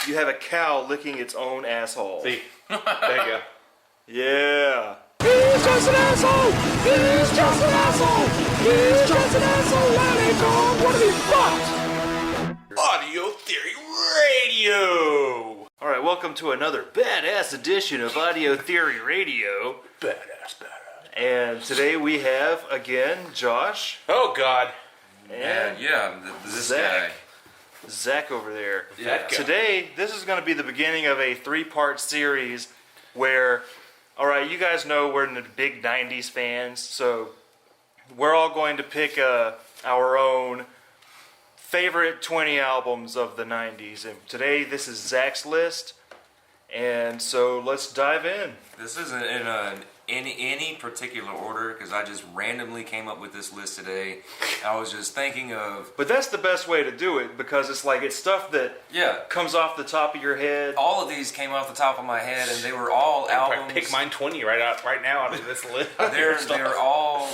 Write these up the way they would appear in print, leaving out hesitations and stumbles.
you have a cow licking its own asshole. See? There you go. Yeah. He's just an asshole! He's just an asshole! He's just an asshole! Let it go! What are these fucks? Audio Theory Radio! Alright, welcome to another badass edition of Audio Theory Radio. Badass. And today we have, again, Josh. Oh, God. And this Zack. guy. Zack over there. Yeah. Today, this is going to be the beginning of a 3-part series where, alright, you guys know we're the big 90s fans, so we're all going to pick our own favorite 20 albums of the 90s. And today, this is Zack's list, and so let's dive in. This isn't in any particular order because I just randomly came up with this list today. I was just thinking of... But that's the best way to do it because it's like, it's stuff that comes off the top of your head. All of these came off the top of my head and they were all albums... I pick mine 20 right now out of this list. They're all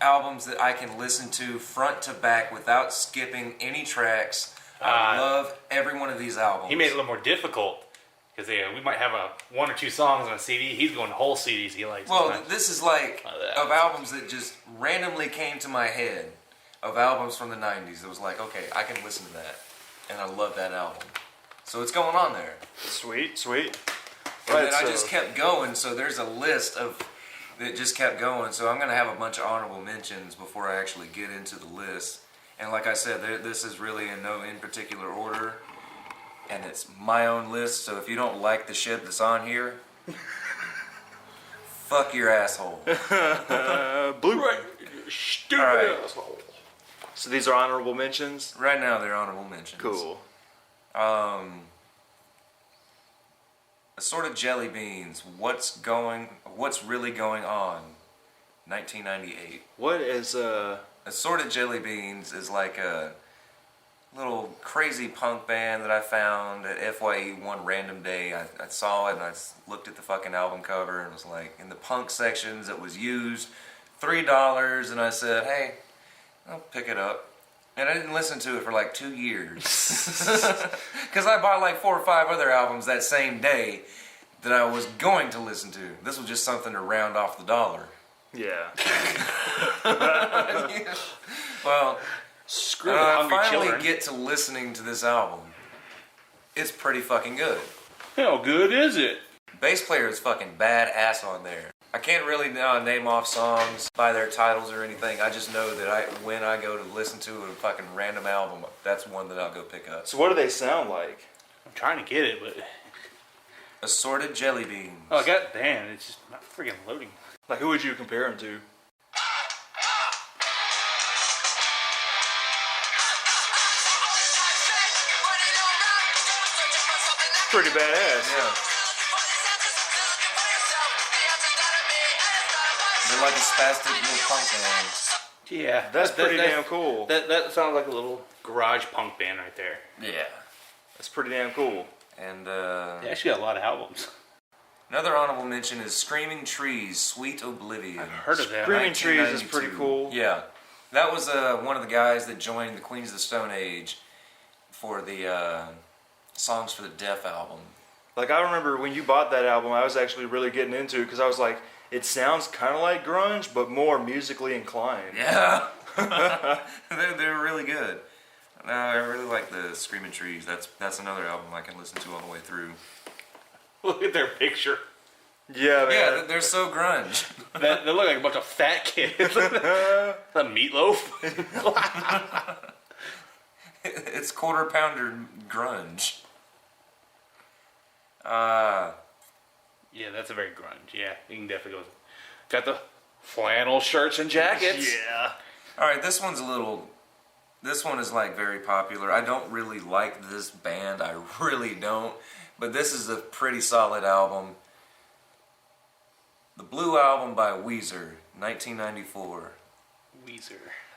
albums that I can listen to front to back without skipping any tracks. I love every one of these albums. He made it a little more difficult. Because we might have one or two songs on a CD. He's going whole CDs he likes. Well, this is like of albums that just randomly came to my head. Of albums from the 90s. It was like, okay, I can listen to that. And I love that album. So it's going on there. Sweet. And then I just kept going. So there's a list that just kept going. So I'm going to have a bunch of honorable mentions before I actually get into the list. And like I said, this is really in no in particular order. And it's my own list, so if you don't like the shit that's on here, fuck your asshole. Blu-ray. Stupid asshole. So these are honorable mentions? Right now, they're honorable mentions. Cool. Assorted Jelly Beans. What's really going on? 1998. What is Assorted Jelly Beans is like a little crazy punk band that I found at FYE one random day. I saw it and I looked at the fucking album cover and was like, in the punk sections it was used $3 and I said, hey, I'll pick it up. And I didn't listen to it for like 2 years. Because I bought like 4 or 5 other albums that same day that I was going to listen to. This was just something to round off the dollar. Yeah. Well... Screw the hungry I finally children. get to listening to this album. It's pretty fucking good. How good is it? Bass player is fucking badass on there. I can't really name off songs by their titles or anything. I just know that when I go to listen to a fucking random album, that's one that I'll go pick up. So what do they sound like? I'm trying to get it, but... Assorted Jelly Beans. Oh, god damn, it's just not freaking loading. Like, who would you compare them to? Pretty badass. Yeah. They're like a spastic little punk band. Yeah. That's pretty damn cool. That sounds like a little garage punk band right there. Yeah. That's pretty damn cool. And They actually got a lot of albums. another honorable mention is Screaming Trees, Sweet Oblivion. I've heard of that. Screaming Trees is pretty cool. Yeah. That was one of the guys that joined the Queens of the Stone Age for the Songs for the Deaf album. Like, I remember when you bought that album, I was actually really getting into it because I was like, it sounds kind of like grunge, but more musically inclined. Yeah. they're really good. No, I really like the Screaming Trees. That's another album I can listen to all the way through. Look at their picture. Yeah, man. Yeah, they're so grunge. They look like a bunch of fat kids. The meatloaf. It's quarter pounder grunge. Yeah, that's a very grunge. Yeah, you can definitely go. Got the flannel shirts and jackets. Yeah. Alright, this one is like very popular. I don't really like this band. I really don't. But this is a pretty solid album. The Blue Album by Weezer, 1994. Weezer.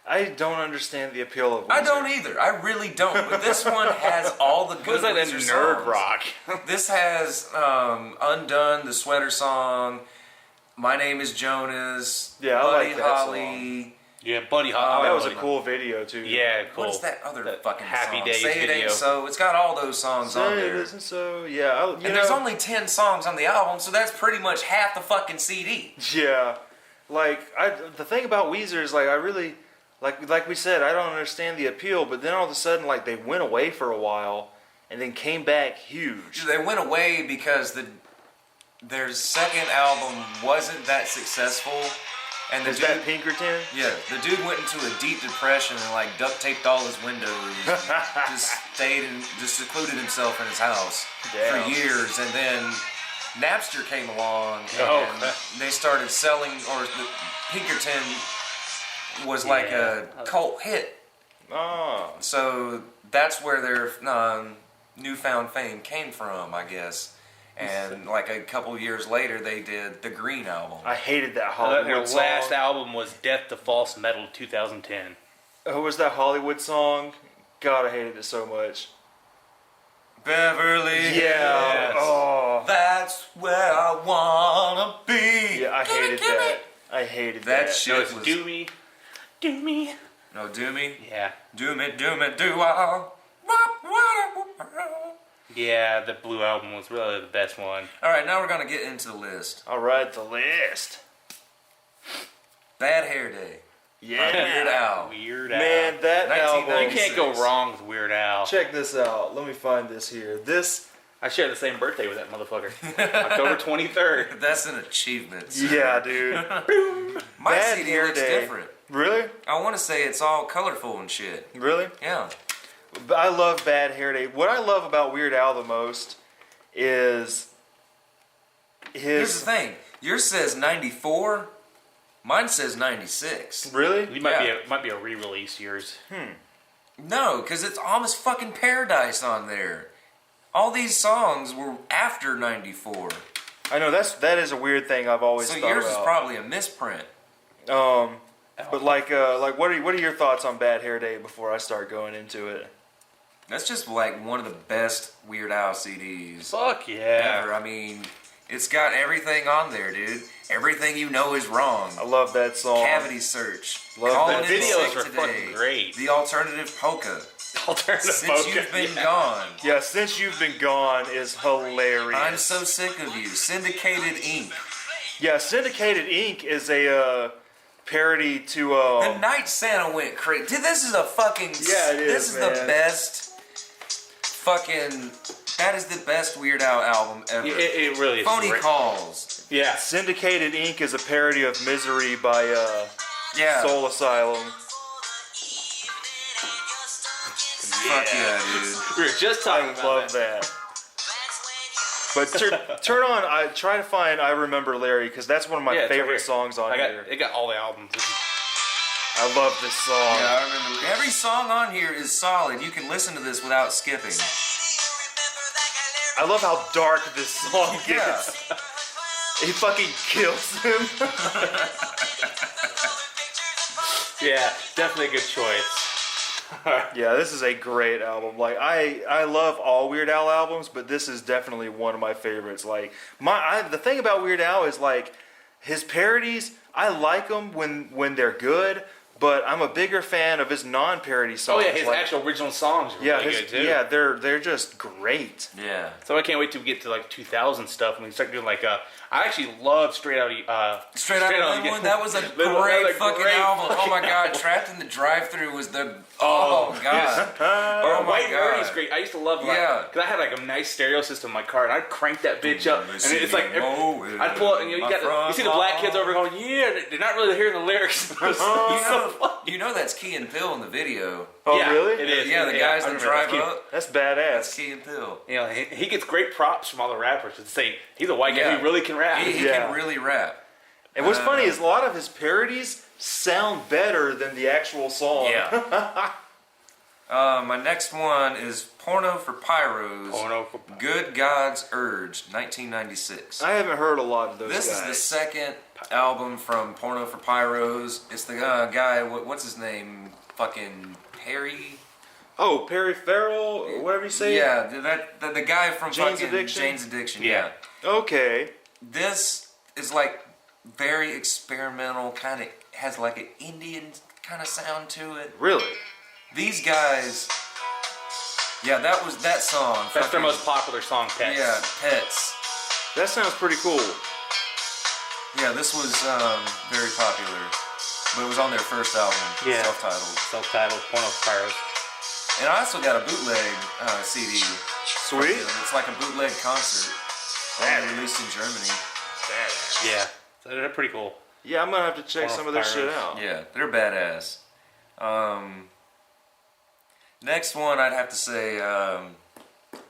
I don't understand the appeal of Weezer. I don't either. I really don't. But this one has all the good What is that Weezer nerd songs. rock? This has Undone, the Sweater Song, My Name is Jonas, Yeah, I Buddy like that Holly, Yeah, Buddy Holly. That was a cool video too. Yeah, cool. What's that other That fucking Happy song? Days Say It video. Ain't So. It's got all those songs on Say it there. isn't so. Yeah, And there's only 10 songs on the album, so that's pretty much half the fucking CD. Yeah, like the thing about Weezer is like I really like we said, I don't understand the appeal, but then all of a sudden like they went away for a while and then came back huge. They went away because their second album wasn't that successful, and the Is dude, that Pinkerton? yeah, the dude went into a deep depression and like duct taped all his windows, just stayed and just secluded himself in his house Damn. for years, and then Napster came along and Oh. they started selling, or the Pinkerton was like a cult hit. Oh, So that's where their newfound fame came from, I guess. And like a couple years later, they did the Green album. I hated that Their Hollywood song. last album was Death to False Metal 2010. Who was that Hollywood song? God, I hated it so much. Beverly Hills. Yeah. Yes. Oh. That's where I wanna be. Yeah, I hated that. I hated That that. shit No, it's was. Do Me. Do Me. No, do me, Yeah. do me, do me, do I. Yeah, the Blue album was really the best one. All right, now we're gonna get into the list. All right, the list. Bad Hair Day. Yeah. Weird Al. Weird Al. Man, that album. You 1996. can't go wrong with Weird Al. Check this out. Let me find this here. This. I share the same birthday with that motherfucker. October 23rd. That's an achievement. sir. Yeah, dude. My Bad CD Hair looks Day. different. Really? I want to say it's all colorful and shit. Really? Yeah. But I love Bad Hair Day. What I love about Weird Al the most is Here's his. the thing. Yours says 94. Mine says 96. Really? You might Yeah. be a re-release yours. No, because it's almost fucking Paradise on there. All these songs were after 94. I know that is a weird thing I've always So thought yours about. is probably a misprint. But like what are your thoughts on Bad Hair Day before I start going into it? That's just like one of the best Weird Al CDs Fuck yeah. ever. I mean, it's got everything on there, dude. Everything you know is wrong. I love that song. Cavity Search. Love Calling that. in Videos sick are today. fucking great. The Alternative Polka. Alternative Since Polka, You've Been yeah. Gone. Yeah, Since You've Been Gone is hilarious. I'm So Sick of You. Syndicated Ink. Yeah, Syndicated Ink is a parody to The Night Santa went crazy. Dude, this is a fucking. Yeah, it is, This is man. the best. Fucking. That is the best Weird Al album ever. It really is Phony great. Calls. Yeah. Syndicated Ink is a parody of Misery by Yeah. Soul Asylum. Fuck yeah, dude. We were just talking I about love that. But turn on. I try to find "I Remember Larry" because that's one of my Yeah, it's right favorite here. songs on here. It got all the albums. I love this song. Yeah, I remember. Every song on here is solid. You can listen to this without skipping. I love how dark this song Yeah. is. He fucking kills him. Yeah, definitely a good choice. Yeah, this is a great album. Like I love all Weird Al albums, but this is definitely one of my favorites. Like the thing about Weird Al is like his parodies. I like them when they're good, but I'm a bigger fan of his non-parody songs. Oh yeah, his like, actual original songs are yeah, really good too. yeah, they're just great. Yeah. So I can't wait till we get to like 2000 stuff and we start doing like I actually love Straight Out Straight Out of Linwood, that was a Linwood, that great was a fucking great album. Oh my fucking god, Trapped in the Drive-Thru was the. Oh god. Oh my White Birdie's god. great. I used to love Yeah. because I had like a nice stereo system in my car and I'd crank that bitch up and it's like Mowing I'd pull it and you my got you see the black kids front over going yeah they're not really hearing the lyrics. You know that's Key and Peele in the video. Oh Yeah, really? It is. Yeah, the guys I that remember drive that. up. That's That's badass. Key and Peele. You know, he gets great props from all the rappers to say he's a white guy Yeah. who really can rap. He Yeah. can really rap. And what's funny is a lot of his parodies sound better than the actual song. Yeah. My next one is Porno for Pyros. Porno for Good God's Urge, 1996. I haven't heard a lot of those This guys. is the second album from Porno for Pyros. It's the guy, what's his name? Fucking Perry? Oh, Perry Farrell, or whatever you say. Yeah, the guy from Jane's fucking Addiction? Jane's Addiction. Yeah. Yeah. Okay. This is like very experimental, kind of has like an Indian kind of sound to it. Really? These guys, yeah, that song. That's their most popular song, Pets. Yeah, Pets. That sounds pretty cool. Yeah, this was very popular, but it was on their first album, Yeah. self-titled. Self-titled, Porno Pyros. And I also got a bootleg CD. Sweet. It's like a bootleg concert. Only released in Germany. Badass. Yeah, so they're pretty cool. Yeah, I'm gonna have to check some of their shit out. Yeah, they're badass. Next one, I'd have to say,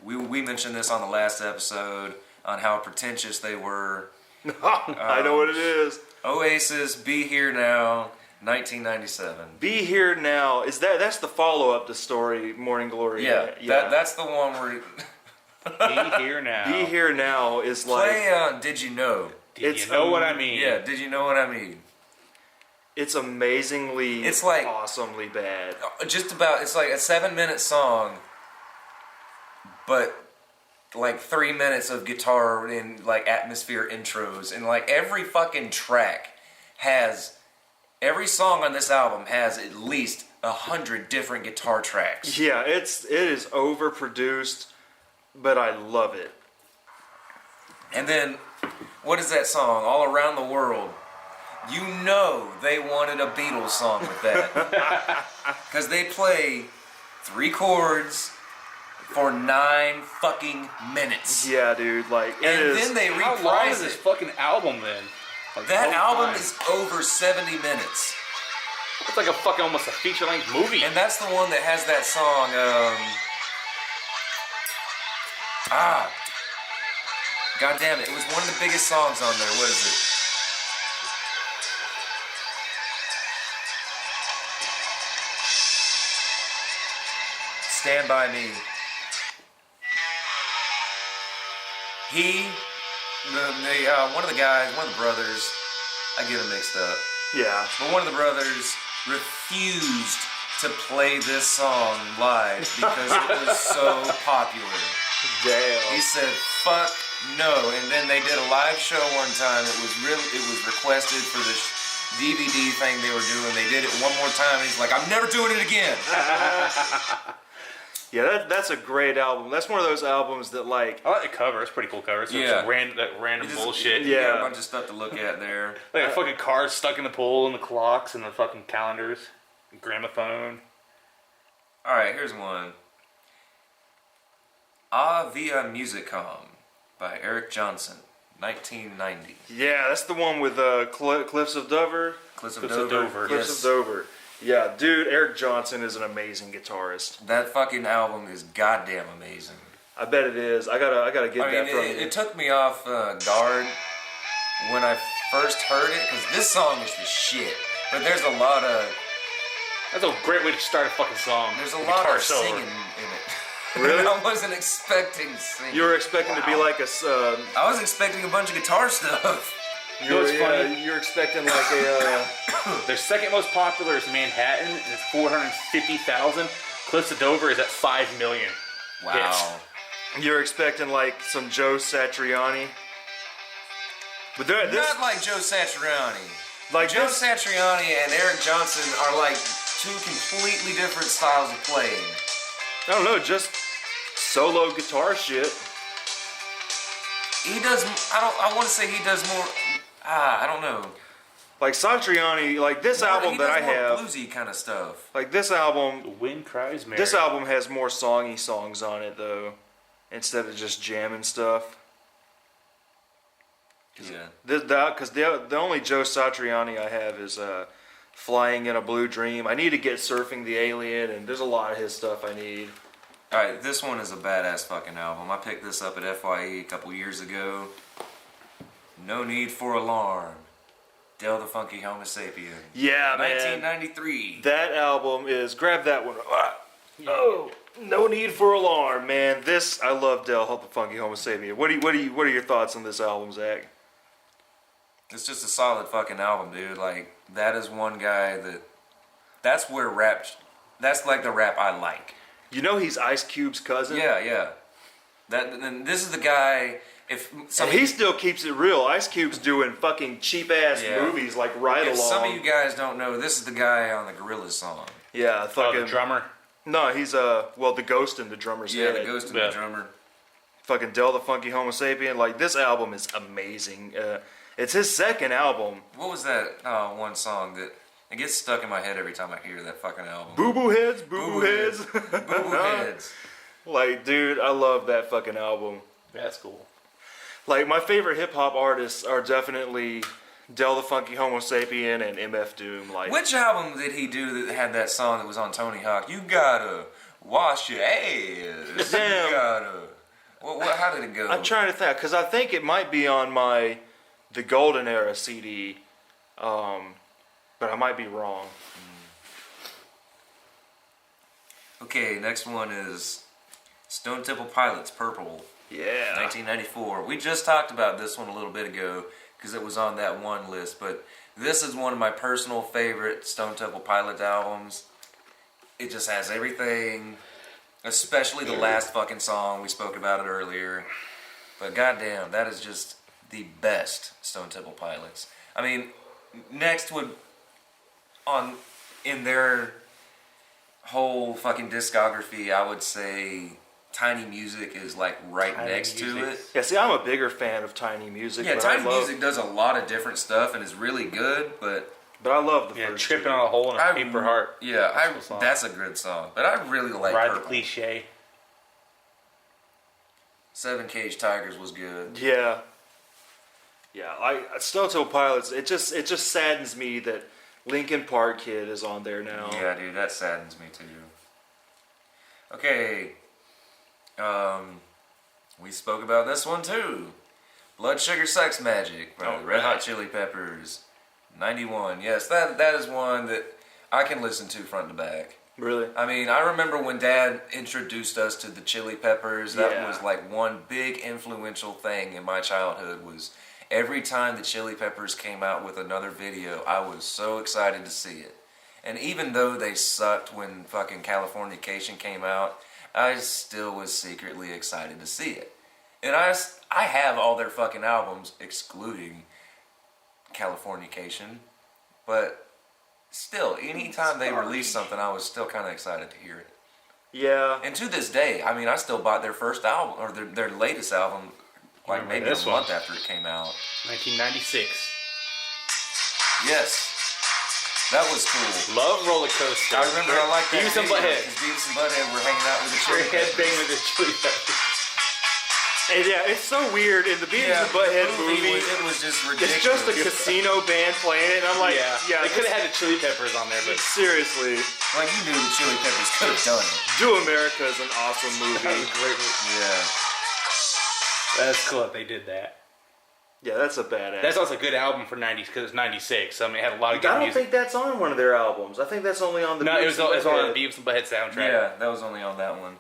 we mentioned this on the last episode on how pretentious they were. I know what it is. Oasis, Be Here Now, 1997. Be Here Now. That's the follow-up to Story, Morning Glory? Yeah, that's the one where... Be Here Now. Be Here Now is like... Play Did You Know? Did you know what I mean? Yeah, Did You Know What I Mean? It's amazingly, It's like- awesomely bad. Just about, it's like a 7-minute song, but like 3 minutes of guitar and like atmosphere intros, and like every fucking track every song on this album has at least 100 different guitar tracks. Yeah, it is overproduced, but I love it. And then, what is that song? All Around the World. You know they wanted a Beatles song with that. Because they play 3 chords for 9 fucking minutes. Yeah, dude, like it And is. then they How long is reprise this it. fucking album then? Like, That the whole album time. is over 70 minutes. It's like a fucking almost a feature-length movie. And that's the one that has that song, God damn it, it was one of the biggest songs on there. What is it? Stand By Me. One of the guys, one of the brothers, I get them mixed up, Yeah. but one of the brothers refused to play this song live because it was so popular. Damn. He said, "Fuck no!" And then they did a live show one time. It was requested for this DVD thing they were doing. They did it one more time, and he's like, "I'm never doing it again." Yeah, that's a great album. That's one of those albums that like. I like the cover. It's a pretty cool cover. It's Yeah. some random Just- bullshit. You got Yeah. a bunch of stuff to look at there. Like a fucking cars stuck in the pool and the clocks and the fucking calendars. Gramophone. All right, here's one. Ah Via Musicom by Eric Johnson, 1990. Yeah, that's the one with Cliffs of Dover. Cliffs of Cliffs of Dover. Dover. Cliffs Yes. of Dover. Yeah, dude, Eric Johnson is an amazing guitarist. That fucking album is goddamn amazing. I bet it is. I gotta get I that mean, from it, you. it took me off guard when I first heard it, because this song is the shit. But there's a lot of That's a great way to start a fucking song. there's a lot Guitar of solo. singing in it. Really? I wasn't expecting singing. You were expecting to be like a. I was expecting a bunch of guitar stuff. You were, what's funny? You're expecting like a. Their second most popular is Manhattan, and it's 450,000. Cliffs of Dover is at 5 million. Wow. You're expecting like some Joe Satriani. But this, Not like Joe Satriani. like Joe this, Satriani and Eric Johnson are like 2 completely different styles of playing. I don't know, just solo guitar shit. He does. I want to say he does more. I don't know. Like Satriani, like this album He that does I more have, bluesy kind of stuff. like this The album, wind cries Mary. this album has more songy songs on it though, instead of just jamming stuff. Yeah. Because the only Joe Satriani I have is Flying in a Blue Dream. I need to get Surfing the Alien, and there's a lot of his stuff I need. All right, this one is a badass fucking album. I picked this up at FYE a couple years ago. No Need for Alarm. Del the Funky Homo Sapien. Yeah, man. 1993. That album is, grab that one. Oh, No Need for Alarm, man. This, I love Del the Funky Homo Sapien. What are your thoughts on this album, Zach? It's just a solid fucking album, dude. Like, that is one guy that's where rap, that's like the rap I like. You know he's Ice Cube's cousin? Yeah. And this is the guy If And he still keeps it real. Ice Cube's doing fucking cheap ass movies like Ride if Along. some of you guys don't know, this is the guy on the Gorillaz song. Yeah, fucking the drummer. No, he's the ghost in the drummer's head. Yeah, the ghost and the drummer. Fucking Del the Funky Homo Sapien. Like, this album is amazing. It's his second album. What was that one song that it gets stuck in my head every time I hear that fucking album? Boo Boo Heads, Boo Boo Heads. Boo Boo Heads. Like, dude, I love that fucking album. That's cool. Like, my favorite hip hop artists are definitely Del the Funky Homo Sapien and MF Doom. Like, Which album did he do that had that song that was on Tony Hawk? You gotta wash your ass. Damn. You gotta. How did it go? I'm trying to think, because I think it might be on the Golden Era CD, but I might be wrong. Okay, next one is Stone Temple Pilots, Purple, Yeah. 1994. We just talked about this one a little bit ago because it was on that one list, but this is one of my personal favorite Stone Temple Pilots albums. It just has everything, especially the last fucking song. We spoke about it earlier. But goddamn, that is just the best Stone Temple Pilots. I mean, next would, in their whole fucking discography, I would say Tiny Music is like right Tiny next to Music. it. Yeah, see, I'm a bigger fan of Tiny Music. Yeah, but Tiny I love, Music does a lot of different stuff and is really good, but But I love the Yeah, first tripping two. on a hole in a paper heart. yeah, Cool song. that's a good song. But I really like Ride the Purple. Cliche. 7 Cage Tigers was good. Yeah. Yeah, Stone Temple Pilots, it just saddens me that Linkin Park Kid is on there now. Yeah, dude, that saddens me too. Okay, we spoke about this one too. Blood Sugar Sex Magic by the Red Hot Chili Peppers, 91. Yes, that is one that I can listen to front to back. Really? I mean, I remember when Dad introduced us to the Chili Peppers. That Yeah. was like one big influential thing in my childhood. Was every time the Chili Peppers came out with another video, I was so excited to see it. And even though they sucked when fucking Californication came out, I still was secretly excited to see it. And I have all their fucking albums, excluding Californication, but still, anytime they released something, I was still kind of excited to hear it. Yeah. And to this day, I mean, I still bought their first album, or their latest album, like Remember maybe a this month one? after it came out. 1996. Yes, that was cool. Love Roller Coaster. I remember I liked that Beavis and video, Butthead. 'cause Beavis and Butthead were hanging out with the Chili Head bang Peppers. with the Chili Peppers. And yeah, it's so weird. In the Beavis and Butthead movie, it was just ridiculous. it's just a casino band playing it, and I'm like, yeah, they could have had the Chili Peppers on there, but seriously, Like, you knew the Chili Peppers could have done it. Do America is an awesome that was movie. a great movie. Yeah. That's cool that they did that. Yeah, that's a badass. That's also a good album for 90s because it's 96. I mean, it had a lot of good I don't music. think that's on one of their albums. I think that's only on the. No, Beavis it was and on Butthead. the Beavis and Butthead soundtrack. Yeah, that was only on that one.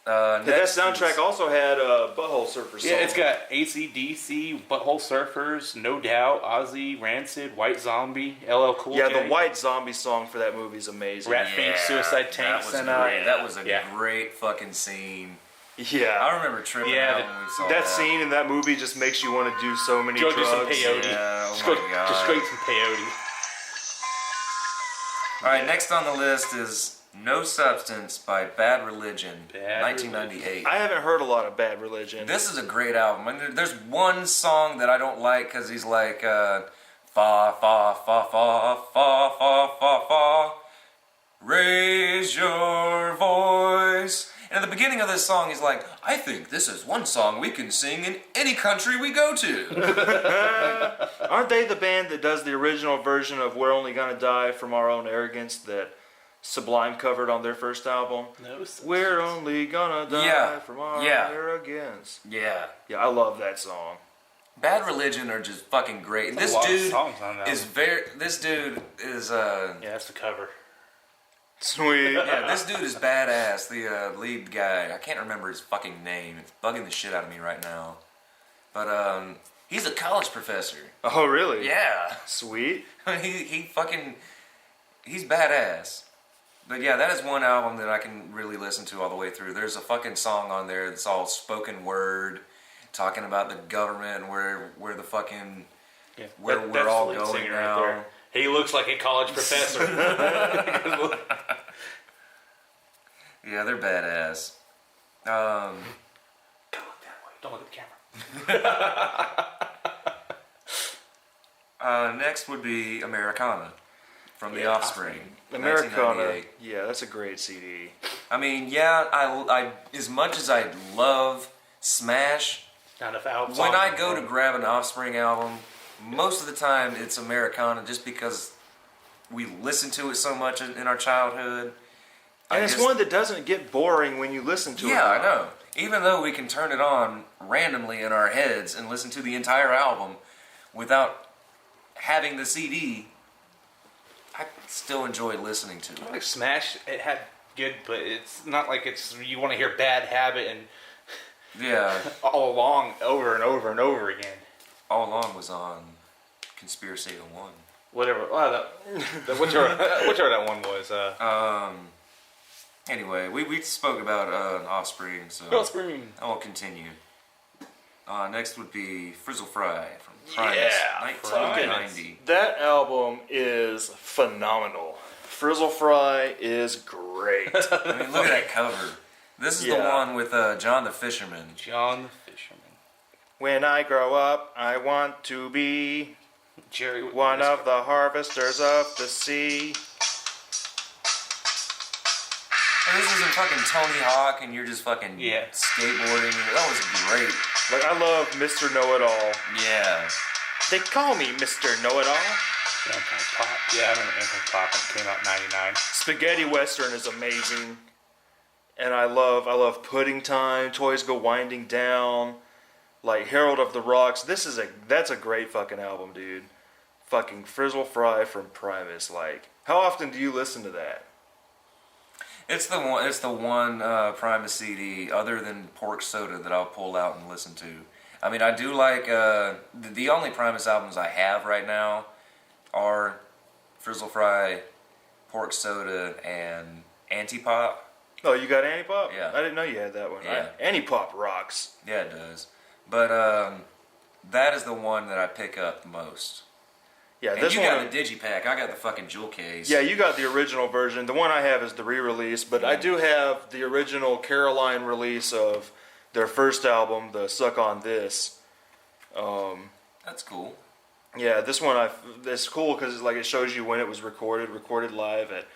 That Next soundtrack is- also had Butthole Surfer song. Yeah, it's got AC/DC, Butthole Surfers, No Doubt, Ozzy, Rancid, White Zombie, LL Cool Yeah, J, the White Zombie song for that movie is amazing. Rat Fink, Suicide Tanks, that was and great. That was a yeah. great fucking scene. Yeah, I remember tripping Yeah, out the- when we saw that scene in that movie just makes you want to do so many Go drugs. do some peyote. Yeah, oh just, my go, God. just straight some peyote. All right, next on the list is No Substance by Bad Religion, Bad 1998. I haven't heard a lot of Bad Religion. This is a great album. And there's one song that I don't like because he's like, fa, fa, fa, fa, fa, fa, fa, fa, raise your voice. And at the beginning of this song, he's like, I think this is one song we can sing in any country we go to. Aren't they the band that does the original version of We're Only Gonna Die from Our Own Arrogance that Sublime covered on their first album? No Substance. We're only gonna die Yeah, from our yeah. arrogance. Yeah. Yeah, I love that song. Bad Religion are just fucking great. And There's this a lot of dude songs on that is one. this dude is, Yeah, that's the cover. Sweet. yeah, this dude is badass. The lead guy, I can't remember his fucking name. It's bugging the shit out of me right now. But he's a college professor. Oh, really? Yeah, Sweet. he's badass. But yeah, that is one album that I can really listen to all the way through. There's a fucking song on there that's all spoken word. talking about the government and where the fucking where That's we're all the lead going singer now. right there. He looks like a college professor. Yeah, they're badass. Don't look that way. Don't look at the camera. Next would be Americana from The Offspring. Americana. 1998. Yeah, that's a great CD. I mean, yeah, I as much as I love Smash, Not enough albums. when I go to grab an Offspring album, most of the time it's Americana just because we listen to it so much in our childhood. And it's one that doesn't get boring when you listen to it. Yeah, I know. Even though we can turn it on randomly in our heads and listen to the entire album without having the CD, I still enjoy listening to it. Like Smash, it had good, but it's not like it's you want to hear Bad Habit and Yeah, all along over and over and over again. All Along was on Conspiracy 01. Whatever. Whichever that one was. Anyway, we spoke about Offspring, so Offspring. I won't continue. Next would be Frizzle Fry from Primus, Yeah, 1990. That album is phenomenal. Frizzle Fry is great. I mean, look at that cover. This is the Yeah. one with John the Fisherman. John the Fisherman. When I grow up, I want to be Jerry. one of the harvesters of the sea. And this isn't fucking Tony Hawk and you're just fucking skateboarding. That was great. Like, I love Mr. Know-It-All. Yeah. They call me Mr. Know-It-All. Anti-Pop. Yeah, I remember Anti-Pop when it came out in 99. Spaghetti Western is amazing. And I love Pudding Time, Toys Go Winding Down, like Herald of the Rocks. That's a great fucking album, dude. Fucking Frizzle Fry from Primus. Like, how often do you listen to that? It's the one. It's the one Primus CD other than Pork Soda that I'll pull out and listen to. I mean, I do like the only Primus albums I have right now are Frizzle Fry, Pork Soda, and Anti-Pop. Oh, you got Anti-Pop? Yeah. I didn't know you had that one. Yeah. Anti-Pop rocks. Yeah, it does. But that is the one that I pick up the most. Yeah, And this you one. got the Digipack. I got the fucking jewel case. Yeah, you got the original version. The one I have is the re-release, but I do have the original Caroline release of their first album, the Suck on This. That's cool. Yeah, this one it's cool because it shows you when it was recorded live at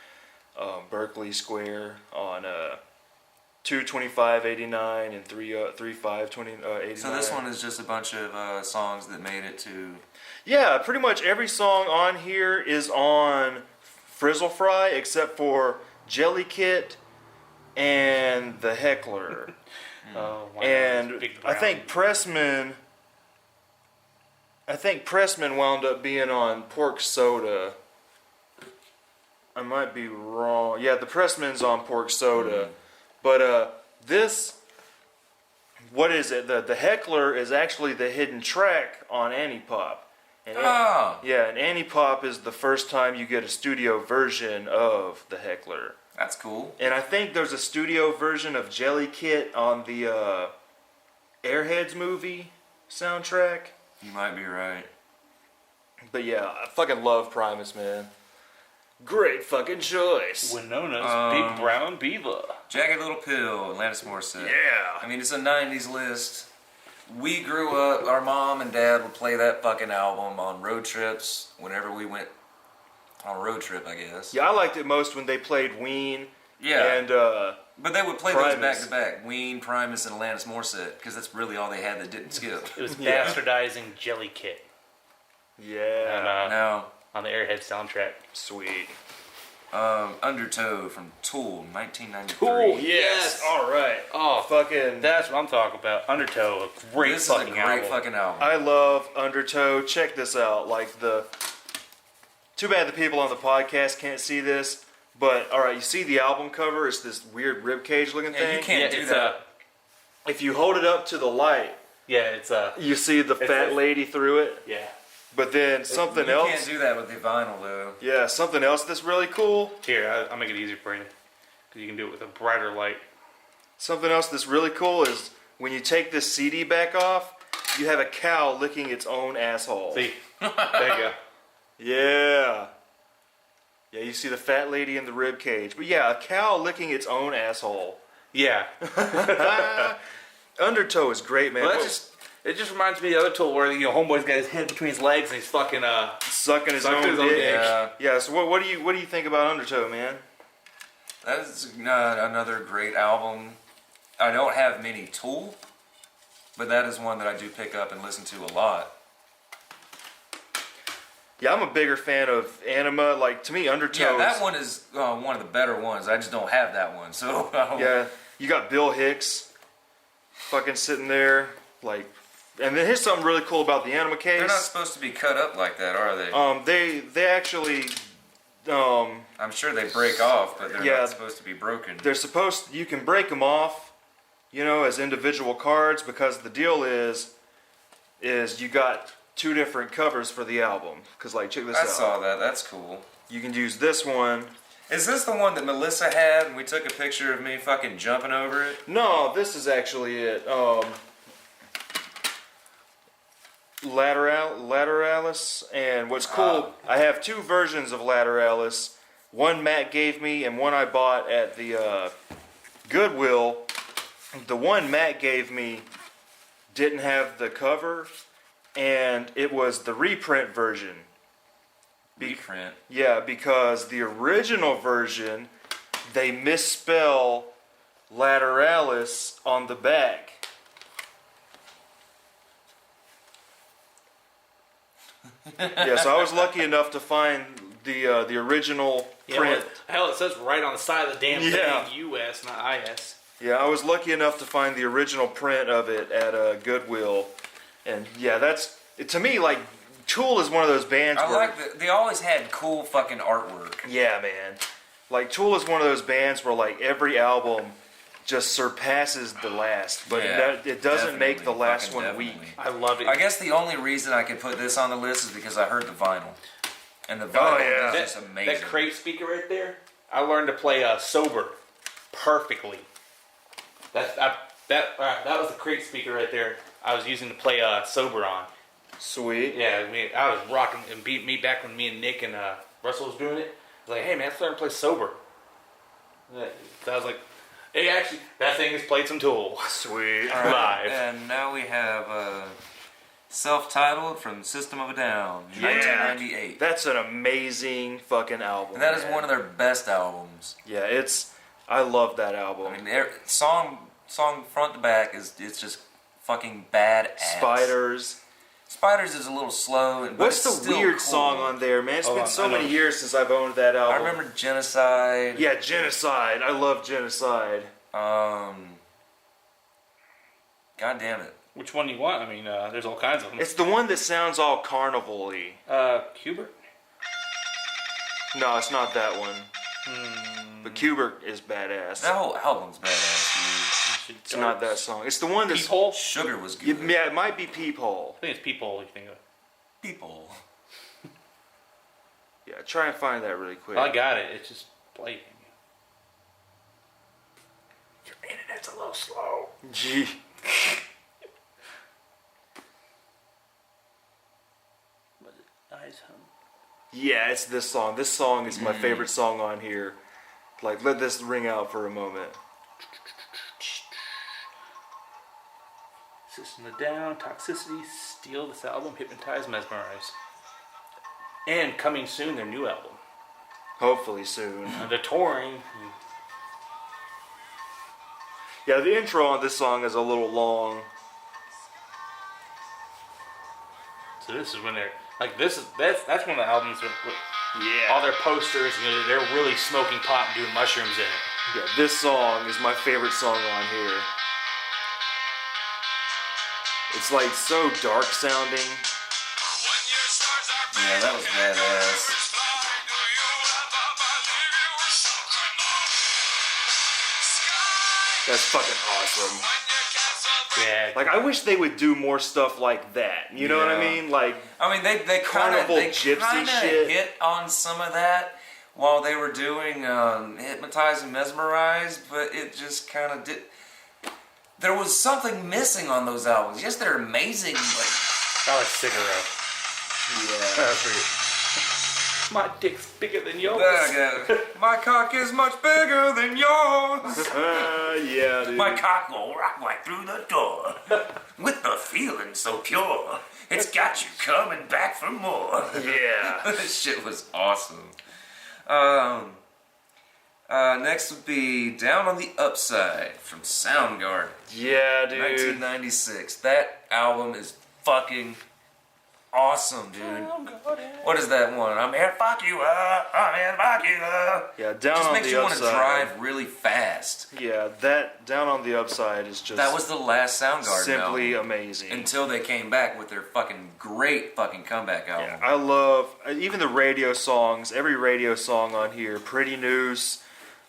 Berkeley Square on 2/25/89 and 3/5/89. So this one is just a bunch of songs that made it to... Yeah, pretty much every song on here is on Frizzle Fry except for Jelly Kit and The Heckler. Oh, wow. And Big I brown. think Pressman wound up being on Pork Soda. I might be wrong. Yeah, the Pressman's on Pork Soda. But this, what is it? The Heckler is actually the hidden track on Anti-Pop. And yeah, and Anti-Pop is the first time you get a studio version of the Heckler. That's cool. And I think there's a studio version of Jelly Kit on the Airheads movie soundtrack. You might be right. But yeah, I fucking love Primus, man. Great fucking choice. Winona's Big Brown Beaver. Jagged Little Pill, Alanis Morissette. Yeah. I mean, it's a 90s list. We grew up, our mom and dad would play that fucking album on road trips whenever we went on a road trip, I guess. Yeah, I liked it most when they played Ween. Yeah. And But they would play Primus. those back to back. Ween, Primus, and Alanis Morissette, because that's really all they had that didn't skip. It was Yeah. bastardizing Jelly Kit yeah, Now, on the Airhead soundtrack. sweet. Undertow from Tool, 1993. Cool. Yes. All right. Oh, Fucking. that's what I'm talking about. Undertow, a great This is a fucking great album. fucking album. I love Undertow. Check this out. Too bad the people on the podcast can't see this. But all right, you see the album cover? It's this weird ribcage looking Yeah, thing. you can't do it's that. If you hold it up to the light, it's you see the fat lady through it. yeah. But then something you else. can't do that with the vinyl, though. Yeah, something else that's really cool. Here, I'll make it easier for you. Because you can do it with a brighter light. Something else that's really cool is when you take this CD back off, you have a cow licking its own asshole. See, there you go. Yeah. Yeah, you see the fat lady in the rib cage. But yeah, a cow licking its own asshole. Yeah. Undertow is great, man. Well, it just reminds me of the other tool where homeboy's got his head between his legs and he's fucking sucking his own dick. Yeah. So what do you think about Undertow, man? That is another great album. I don't have many Tool, but that is one that I do pick up and listen to a lot. Yeah, I'm a bigger fan of Anima. Like, to me, Undertow. Yeah, that one is one of the better ones. I just don't have that one. So yeah, you got Bill Hicks, fucking sitting there, like. And then here's something really cool about the Anima case. They're not supposed to be cut up like that, are they? They actually. I'm sure they break off, but they're not supposed to be broken. They're supposed. You can break them off, as individual cards, because the deal is you got 2 different covers for the album. Because, like, check this out. I saw that. That's cool. You can use this one. Is this the one that Melissa had and we took a picture of me fucking jumping over it? No, this is actually it. Lateralis, and what's cool, I have 2 versions of Lateralis. One Matt gave me and one I bought at the Goodwill. The one Matt gave me didn't have the cover, and it was the reprint version. Reprint? Yeah, because the original version, they misspell Lateralis on the back. Yeah, so I was lucky enough to find the original print. Hell, it says right on the side of the damn thing, U.S., not IS. Yeah, I was lucky enough to find the original print of it at Goodwill, and yeah, that's to me like Tool is one of those bands. They always had cool fucking artwork. Yeah, man. Like Tool is one of those bands where like every album just surpasses the last, but it doesn't make the last one weak. I love it. I guess the only reason I could put this on the list is because I heard the vinyl, and the vinyl is just amazing. That crate speaker right there, I learned to play sober perfectly. That was the crate speaker right there. I was using to play sober on. Sweet. Yeah, I was rocking and beat me back when me and Nick and Russell was doing it. I was like, hey man, let's learn to play sober. So I was like, hey, actually, that thing has played some Tool. Sweet. Right. Live. And now we have self-titled from System of a Down, 1998. That's an amazing fucking album. And that is one of their best albums. Yeah, I love that album. I mean, song front to back it's just fucking badass. Spiders is a little slow. What's the weird song on there, man? It's been so many years since I've owned that album. I remember Genocide. Yeah, Genocide. I love Genocide. God damn it. Which one do you want? I mean, there's all kinds of them. It's the one that sounds all carnival-y. Kubert? No, it's not that one. But Kubert is badass. That whole album's badass, dude. It's not that song. It's the one that's... Peephole? Sugar was good. Yeah, it might be Peephole. I think it's Peephole you think of. Peephole. Yeah, try and find that really quick. I got it. It's just playing. Your internet's a little slow. Gee. Was it Eyes Hum? Yeah, it's this song. This song is my favorite song on here. Like, let this ring out for a moment. System of a Down, Toxicity, Steal, this album, Hypnotize, Mesmerize. And coming soon, their new album. Hopefully soon. They're touring. Yeah, the intro on this song is a little long. So this is when they're like that's one of the albums with all their posters and they're really smoking pot and doing mushrooms in it. Yeah, this song is my favorite song on here. It's like so dark sounding. Yeah, that was badass. That's fucking awesome. Yeah. Like, I wish they would do more stuff like that. You know what I mean? Like, I mean, they carnival gypsy shit. Hit on some of that while they were doing Hypnotize and Mesmerize, but it just kind of did. there was something missing on those albums. Yes, they're amazing. Like, I like Cigarette. Yeah. That's pretty. My dick's bigger than yours. My cock is much bigger than yours. Yeah, dude. My cock will rock right through the door with the feeling so pure. It's got you coming back for more. Yeah. This shit was awesome. Next would be Down on the Upside from Soundgarden. Yeah, dude. 1996. That album is fucking awesome, dude. What is that one? I'm here to fuck you up. I'm here to fuck you up. Yeah, Down Just on the makes you want to Upside. drive really fast. Yeah, that Down on the Upside is just That was the last Soundgarden simply album. amazing. Until they came back with their fucking great fucking comeback album. Yeah, I love even the radio songs. Every radio song on here, Pretty News.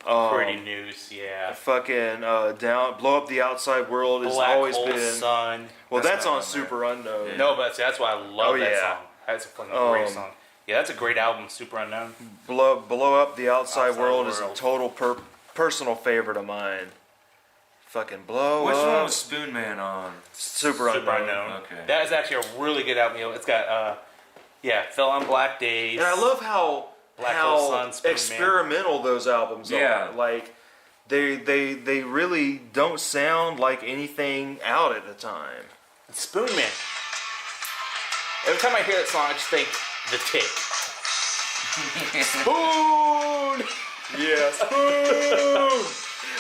Pretty News, yeah. Fucking down, Blow Up the Outside World has Black always Hole been. Sun. Well, That's that's not on on Super Unknown. Yeah. No, but that's why I love Oh, that yeah. song. That's a fucking great song. Yeah, that's a great album, Super Unknown. Blow Up the Outside Outside World is a World. total personal favorite of mine. Fucking Blow Which Up. one was Spoon Man on? Super Unknown. Okay. That is actually a really good album. You know, it's got, Fell on Black Days. And I love how Black Hole Sun, Spoon Man. experimental those albums Yeah. are. Like they really don't sound like anything out at the time. Spoon Man. Every time I hear that song, I just think The Tick. Spoon! Yes.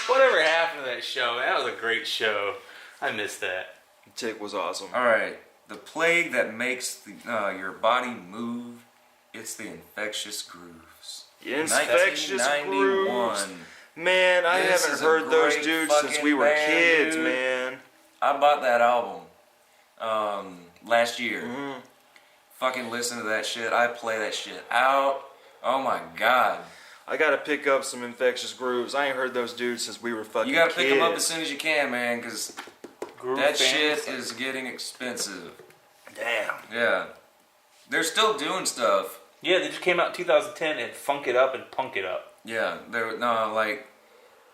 Whatever happened to that show? Man, that was a great show. I missed that. Tick was awesome. Alright. The plague that makes your body move, it's the infectious grooves. Infectious 1991. Grooves. Man, I This haven't is a heard those great dudes since fucking we were band, kids, dude. man. I bought that album last year. Mm-hmm. Fucking listen to that shit. I play that shit out. Oh my god. I gotta pick up some Infectious Grooves. I ain't heard those dudes since we were fucking You gotta pick them up as kids. soon as you can, man, because Groove that Fans. shit is getting expensive. Damn. Yeah. They're still doing stuff. Yeah, they just came out in 2010 and Funk It Up and Punk It Up. Yeah, they're no like,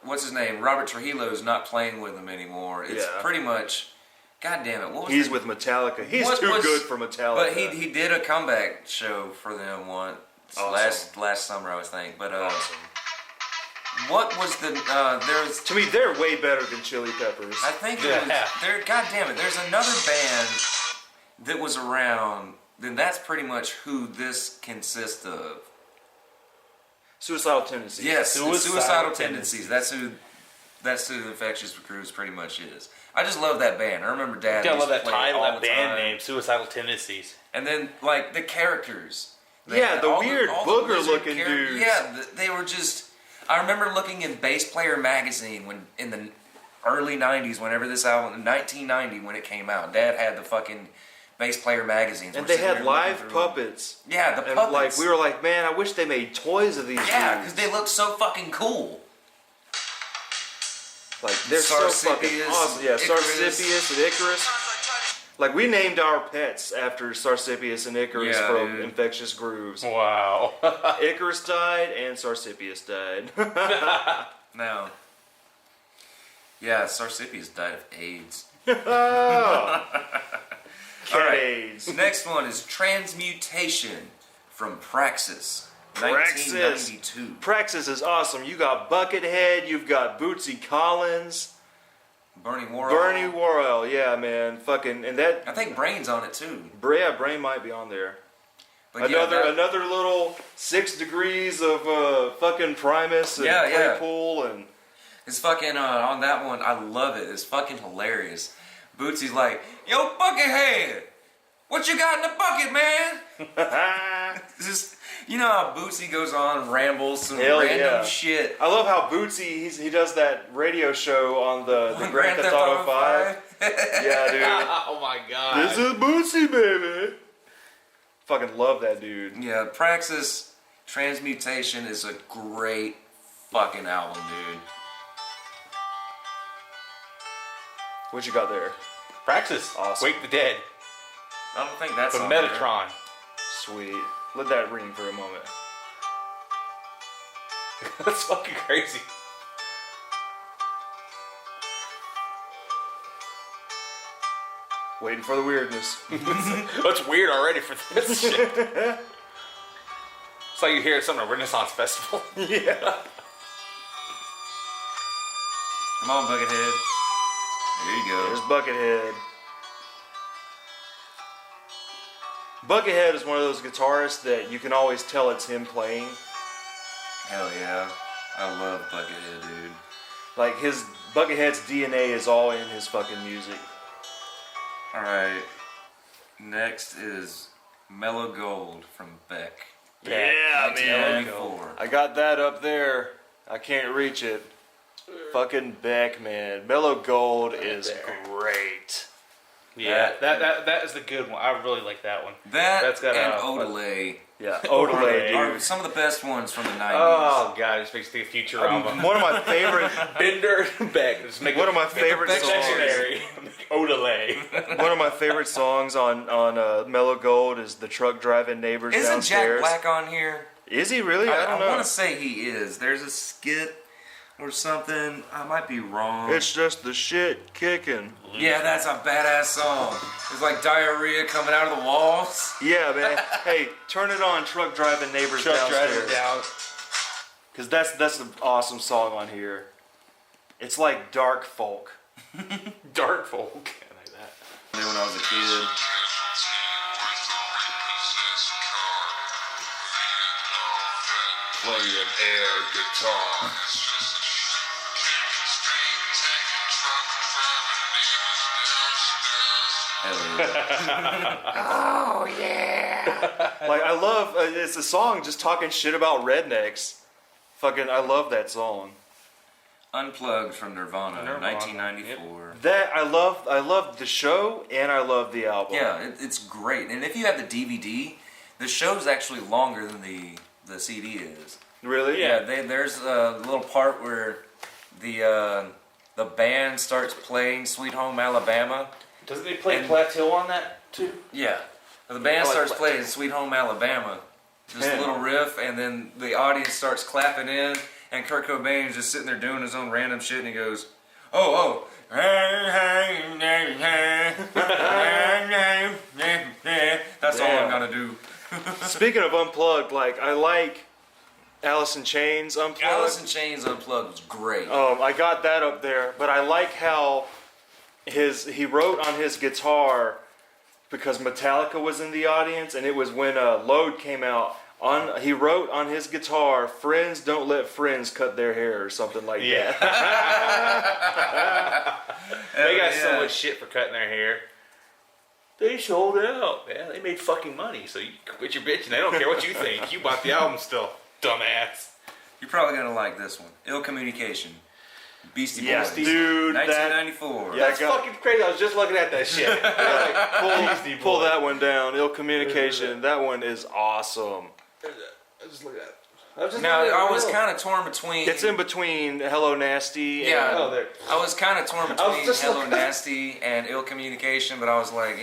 what's his name? Robert Trujillo's not playing with them anymore. It's Yeah. pretty much, god damn it, what was He's the- with Metallica. He's what too was- good for Metallica. But he did a comeback show for them once Awesome. last summer, I was think. But what was the there's To me, they're way better than Chili Peppers. I think it Yeah. was there. God damn it, there's another band that was around. Then that's pretty much who this consists of. Suicidal Tendencies. Yes, Suicidal suicidal Tendencies. tendencies. That's who the Infectious Grooves pretty much is. I just love that band. I remember Dad. I used love to that play it title, all that the band time. name, Suicidal Tendencies. And then like the characters. They Yeah, had the all weird all the booger-looking lizard dudes. Yeah, they were just. I remember looking in Bass Player magazine when in the early '90s, whenever this album, 1990 when it came out. Dad had the fucking Bass Player magazines, And We're they sitting had there looking live through them. puppets. Yeah, the And puppets. like we were like, man, I wish they made toys of these Yeah, dudes. because they look so fucking cool. Like they're so fucking Sarsipius, awesome. Yeah, Icarus. Sarsipius and Icarus. Like we named our pets after Sarsipius and Icarus Yeah, from dude. Infectious Grooves. Wow. Icarus died and Sarsipius died. Now, yeah, Sarsipius died of AIDS. Oh. Cat Alright. AIDS. Next one is Transmutation from Praxis, Praxis. 1992. Praxis is awesome. You got Buckethead, you've got Bootsy Collins, Bernie Worrell. Bernie Worrell. Yeah, man, fucking, and that. I think Brain's on it too. Yeah, Brain might be on there. But yeah, Another little 6 degrees of fucking Primus and Yeah, yeah. Claypool and. it's fucking on that one. I love it. It's fucking hilarious. Bootsy's like, "Yo, Buckethead, what you got in the bucket, man?" It's just, you know how Bootsy goes on and rambles some Hell random yeah. shit. I love how Bootsy he does that radio show on the On Grand Theft Auto 5. Yeah, dude. Oh my god. This is Bootsy, baby. Fucking love that dude. Yeah, Praxis Transmutation is a great fucking album, dude. What you got there? Praxis. Awesome. Wake the Dead. I don't think that's From on there. Metatron. Sweet. Let that ring for a moment. That's fucking crazy. Waiting for the weirdness. What's weird already for this shit? It's like you hear something at a Renaissance festival. Yeah. Come on, Buckethead. There you go. There's Buckethead. Buckethead is one of those guitarists that you can always tell it's him playing. Hell yeah. I love Buckethead, dude. Like his Buckethead's DNA is all in his fucking music. Alright. Next is Mellow Gold from Beck. Yeah, man. 1994. I got that up there. I can't reach it. Fucking Beck, man. Mellow Gold is great. Yeah, that is the good one. I really like that one. That's got and Odelay Yeah, Odelay, are dude. some of the best ones from the 90s. Oh god, this makes me think of Futurama. One of my favorite, Bender and Beck. Just make one of my favorite songs. Dictionary. Odelay. One of my favorite songs on Mellow Gold is "The Truck Driving Neighbors Isn't Downstairs." Jack Black on here? Is he really? I don't know. I want to say he is. There's a skit or something. I might be wrong. It's just the shit kicking. Yeah, that's a badass song. It's like diarrhea coming out of the walls. Yeah, man. Hey, turn it on, Truck Driving Neighbors Truck driving Downstairs. down. Because that's an awesome song on here. It's like dark folk. Dark folk. I like that. When I was a kid. Play an air guitar. Hell yeah. Like, I love, it's a song just talking shit about rednecks. Fucking, I love that song. Unplugged from Nirvana, Nirvana, 1994. That, I love the show and I love the album. Yeah, it's great. And if you have the DVD, the show's actually longer than the CD is. Really? Yeah, there's a little part where the band starts playing Sweet Home Alabama. Doesn't he play Plateau on that too? Yeah. The band like starts Plateau. playing Sweet Home Alabama. Just a little riff, and then the audience starts clapping in, and Kurt Cobain's just sitting there doing his own random shit, and he goes, oh. That's all I'm gonna do. Speaking of Unplugged, like, I like Alice in Chains Unplugged. Alice in Chains Unplugged was great. I got that up there, but I like how he wrote on his guitar because Metallica was in the audience, and it was when Load came out. He wrote on his guitar, "Friends don't let friends cut their hair," or something like that. They got so much shit for cutting their hair. They sold out, man. They made fucking money, so you quit your bitching. They don't care what you think. You bought the album still, dumbass. You're probably gonna like this one. Ill Communication. Beastie Yes, Boys. dude, 1994. Yeah. That's fucking crazy. I was just looking at that shit. Like, Pull that one down. Ill Communication. That one is awesome. I just look at it. Now, I was kind of torn between... It's in between Hello Nasty and... Yeah, Oh, there. I was kind of torn between just Hello looking- Nasty and Ill Communication, but I was like,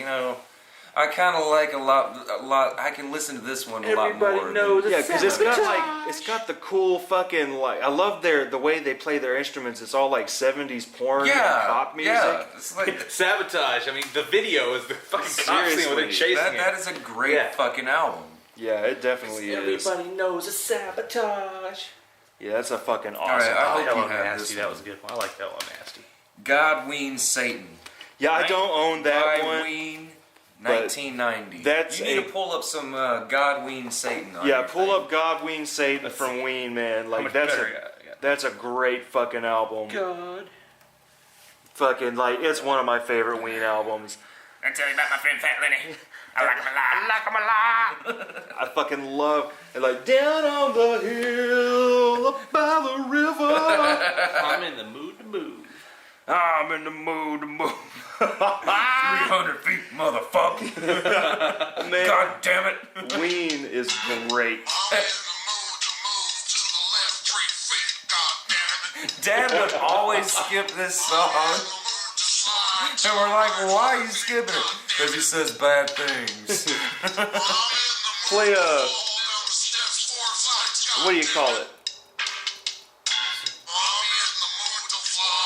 I kind of like a lot. I can listen to this one a lot more. Everybody knows Yeah, because it's got Sabotage. it's got the cool fucking like I love the way they play their instruments. It's all like 70s porn and pop music. Yeah, it's like Sabotage. I mean, the video is the fucking cop scene where they're Seriously, chasing that it. is a great fucking album. Yeah, it definitely is. Everybody knows it's Sabotage. Yeah, that's a fucking awesome. All right, I hope Hello you have Nasty. this That one. was a good one. I like that one, Nasty. Godween Satan. Yeah, I don't own that one. Godween, but 1990. that's you need a- to pull up some Godween Satan. On Yeah, your pull thing. up Godween Satan from Ween, man. How Like much that's better a I got? that's a great fucking album. God. Fucking like it's one of my favorite Ween albums. I tell you about my friend Fat Lenny. I like him a lot. I like him a lot. I fucking love and like down on the hill up by the river. I'm in the mood to move. I'm in the mood to move. 300 feet, motherfucker. Man, God damn it. Ween is great. Dad would always skip this song. And we're like, why are you skipping it? Because he says bad things. Play what do you call it?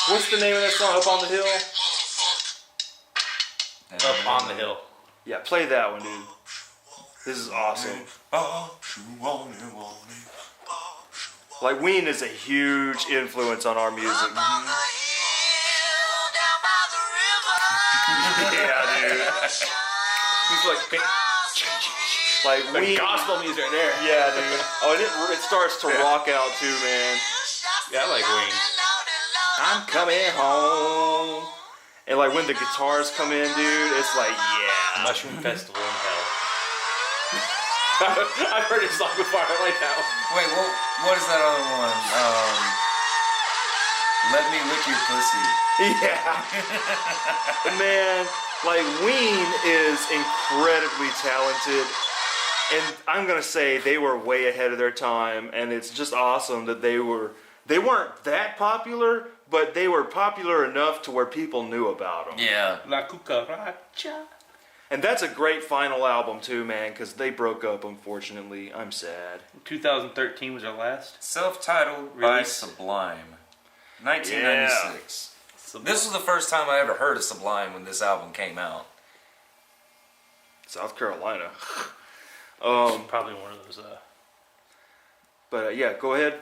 What's the name of that song? Up on the Hill? Up on the hill. Yeah, play that one, dude. This is awesome. Like, Ween is a huge influence on our music. Yeah, dude. He's Like, like Ween. gospel music right there. Yeah, dude. Oh, and it starts to rock out too, man. Yeah, I like Ween. I'm coming home. And like when the guitars come in, dude, it's like, yeah. Mushroom Festival in Hell. I've heard his song before. I like that one. Wait, what is that other one? Let Me Lick Your Pussy. Yeah. Man, like Ween is incredibly talented. And I'm going to say they were way ahead of their time. And it's just awesome that they weren't that popular, but they were popular enough to where people knew about them. Yeah. La Cucaracha. And that's a great final album too, man, because they broke up, unfortunately. I'm sad. 2013 was our last. Self-titled by Release. Sublime. 1996. Sublime. This was the first time I ever heard of Sublime when this album came out. South Carolina. Probably one of those. But yeah, go ahead.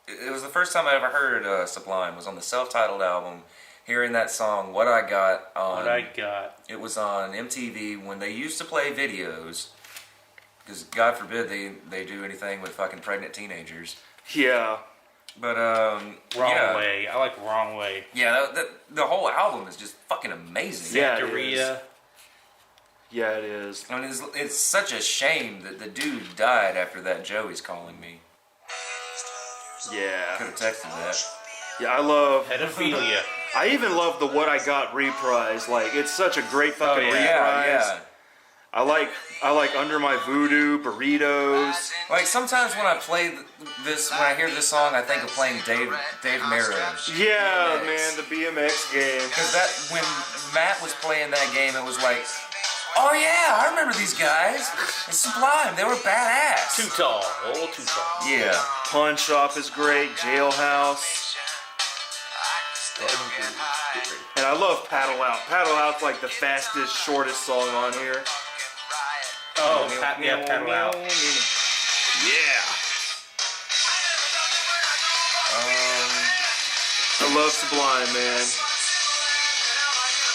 It was the first time I ever heard Sublime. Was on the self-titled album. Hearing that song, What I Got, on... What I Got. It was on MTV when they used to play videos. Because God forbid they do anything with fucking pregnant teenagers. Yeah. But, Wrong yeah. Way. I like Wrong Way. Yeah, the whole album is just fucking amazing. Yeah, it Santeria. Yeah, it is. I mean, it's such a shame that the dude died after that Joey's Calling Me. Could Yeah. have texted that. Yeah, I love... Pedophilia. I even love the What I Got reprise. Like, it's such a great fucking reprise. Yeah. I like Under My Voodoo, Burritos. Like, sometimes when I play this, when I hear this song, I think of playing Dave Merrow. Yeah, BMX. man, the BMX game. Because that, when Matt was playing that game, it was like, oh yeah, I remember these guys. It's Sublime. They were badass. Too tall. A little too tall. Yeah. Pawn Shop is great. Jailhouse. And I love Paddle Out. Paddle Out's like the fastest, shortest song on here. Oh, Paddle Out. Yeah. I love Sublime, man.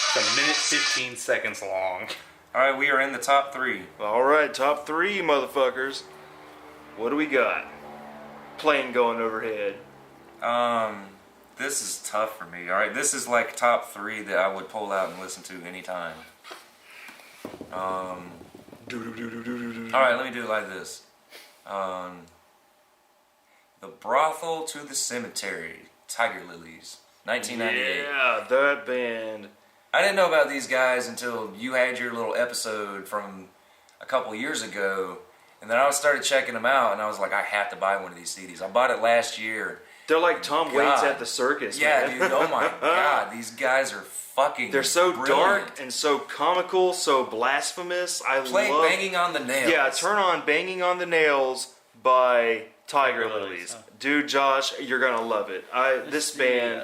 It's a minute 15 seconds long. Alright, we are in the top 3. All right, top 3, motherfuckers. What do we got? Plane going overhead. This is tough for me. Alright, this is like top 3 that I would pull out and listen to anytime. Alright, let me do it like this. The Brothel to the Cemetery, Tiger Lilies, 1998. Yeah, that band. I didn't know about these guys until you had your little episode from a couple years ago, and then I started checking them out, and I was like, I have to buy one of these CDs. I bought it last year. They're like Tom Waits God. at the circus, Yeah, man. dude, oh my God, these guys are fucking They're so brilliant. dark and so comical, so blasphemous. I Play love... Banging on the Nails. Yeah, turn on Banging on the Nails by Tiger Lilies. Dude, Josh, you're gonna love it. This band,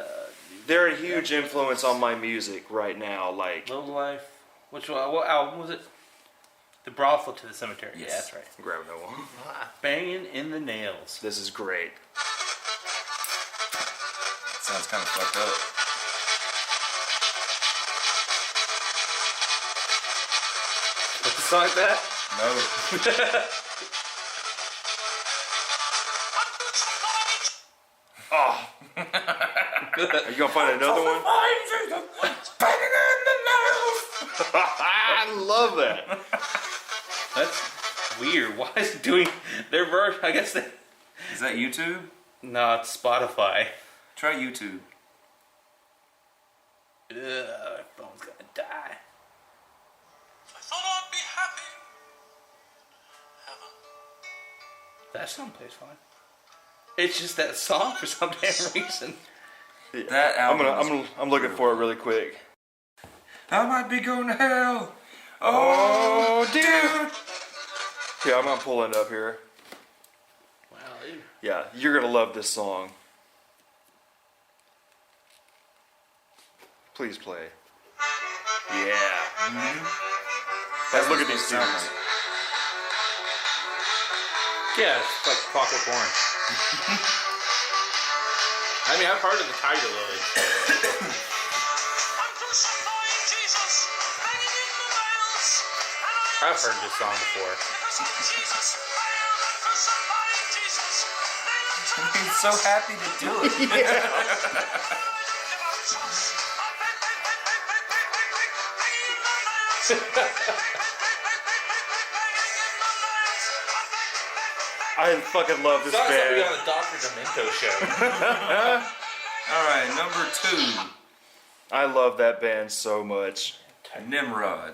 they're a huge influence on my music right now. Like, Low Life. Which one? What album was it? The Brothel to the Cemetery. Yes. Yeah, that's right. grab that one. Banging in the Nails. This is great. Sounds kind of fucked up. It's like that? No. Oh. Are you gonna find another one? Banging on the Nails. I love that. That's weird. Why is it doing their verse? I guess they. Is that YouTube? No, it's Spotify. Try YouTube. Ugh, my phone's gonna die. I thought I'd be happy. That song plays fine. It's just that song for some damn reason. That album. I'm looking for it really quick. I might be going to hell. Oh, dude. Yeah, I'm gonna pull it up here. Wow, dude. Yeah, you're gonna love this song. Please play. Yeah. That's look at what these it sounds dudes. like. Yeah, it's like Clockwork Orange. I mean, I've heard of the title of it. I'm crucifying Jesus, hanging in the nails. And I've heard this song before. because of Jesus, I am crucifying Jesus. He's so happy to do it. I fucking love this Sounds like we band. on the Dr. Demento show. All right, number 2, I love that band so much. Nimrod,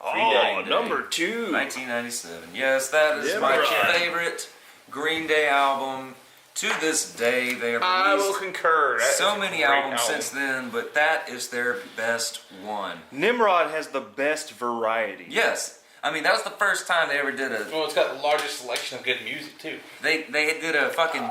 Oh, Day. number 2. 1997. Yes, that is my Nimrod. favorite Green Day album. To this day, they have I will released concur. That is so a many great albums album. since then, but that is their best one. Nimrod has the best variety. Yes, I mean that was the first time they ever did a. Well, it's got the largest selection of good music too. They did a fucking